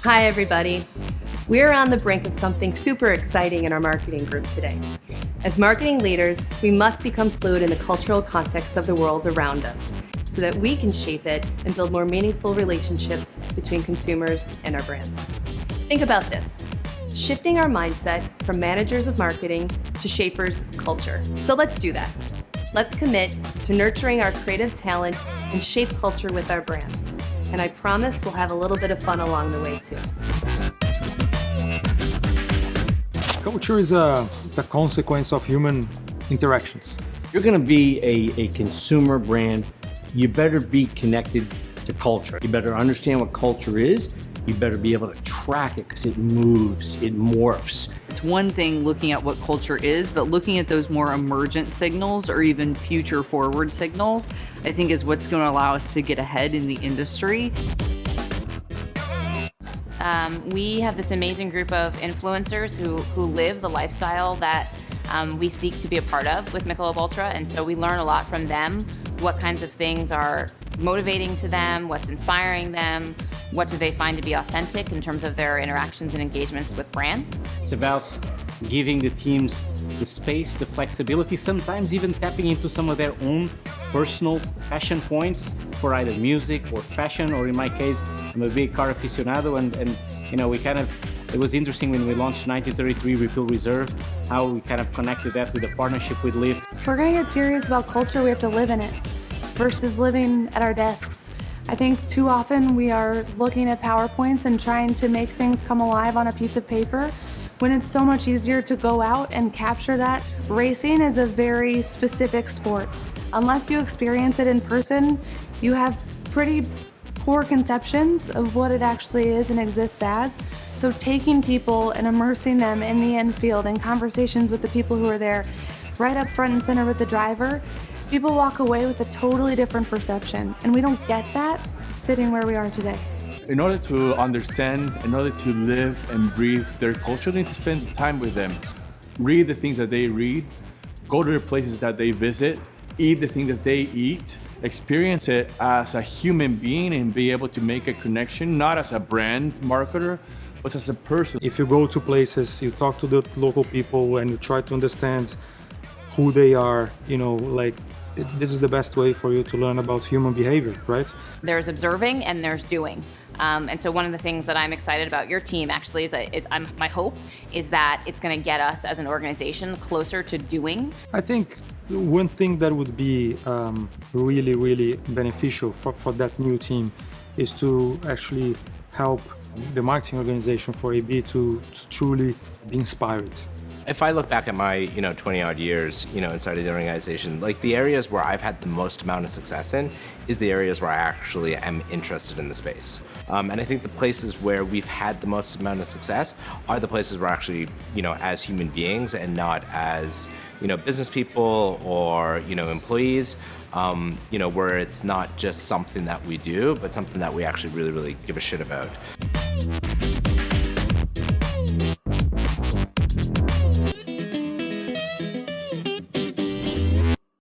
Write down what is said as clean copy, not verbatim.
Hi, everybody. We're on the brink of something super exciting in our marketing group today. As marketing leaders, we must become fluid in the cultural context of the world around us so that we can shape it and build more meaningful relationships between consumers and our brands. Think about this. Shifting our mindset from managers of marketing to shapers of culture. So let's do that. Let's commit to nurturing our creative talent and shape culture with our brands. And I promise we'll have a little bit of fun along the way too. Culture is a consequence of human interactions. You're going to be a consumer brand. You better be connected to culture. You better understand what culture is. You better be able to track it because it moves, it morphs. It's one thing looking at what culture is, but looking at those more emergent signals or even future forward signals, I think is what's going to allow us to get ahead in the industry. We have this amazing group of influencers who live the lifestyle that we seek to be a part of with Michelob Ultra, and so we learn a lot from them. What kinds of things are motivating to them, what's inspiring them, what do they find to be authentic in terms of their interactions and engagements with brands. It's about giving the teams the space, the flexibility, sometimes even tapping into some of their own personal passion points for either music or fashion, or in my case, I'm a big car aficionado, and you know, it was interesting when we launched 1933 Refill Reserve, how we kind of connected that with a partnership with Lyft. If we're gonna get serious about culture, we have to live in it versus living at our desks. I think too often we are looking at PowerPoints and trying to make things come alive on a piece of paper when it's so much easier to go out and capture that. Racing is a very specific sport. Unless you experience it in person, you have pretty poor conceptions of what it actually is and exists as. So taking people and immersing them in the infield and conversations with the people who are there, right up front and center with the driver, people walk away with a totally different perception. And we don't get that sitting where we are today. In order to understand, in order to live and breathe their culture, you need to spend time with them. Read the things that they read, go to the places that they visit, eat the things that they eat, experience it as a human being and be able to make a connection, not as a brand marketer, but as a person. If you go to places, you talk to the local people and you try to understand who they are, you know, like this is the best way for you to learn about human behavior, right? There's observing and there's doing. And so one of the things that I'm excited about your team actually my hope is that it's going to get us as an organization closer to doing. I think one thing that would be really, really beneficial for that new team is to actually help the marketing organization for AB to truly be inspired. If I look back at my, 20-odd years, inside of the organization, like the areas where I've had the most amount of success in is the areas where I actually am interested in the space. And I think the places where we've had the most amount of success are the places where actually, as human beings and not as, business people or, employees, where it's not just something that we do, but something that we actually really, really give a shit about.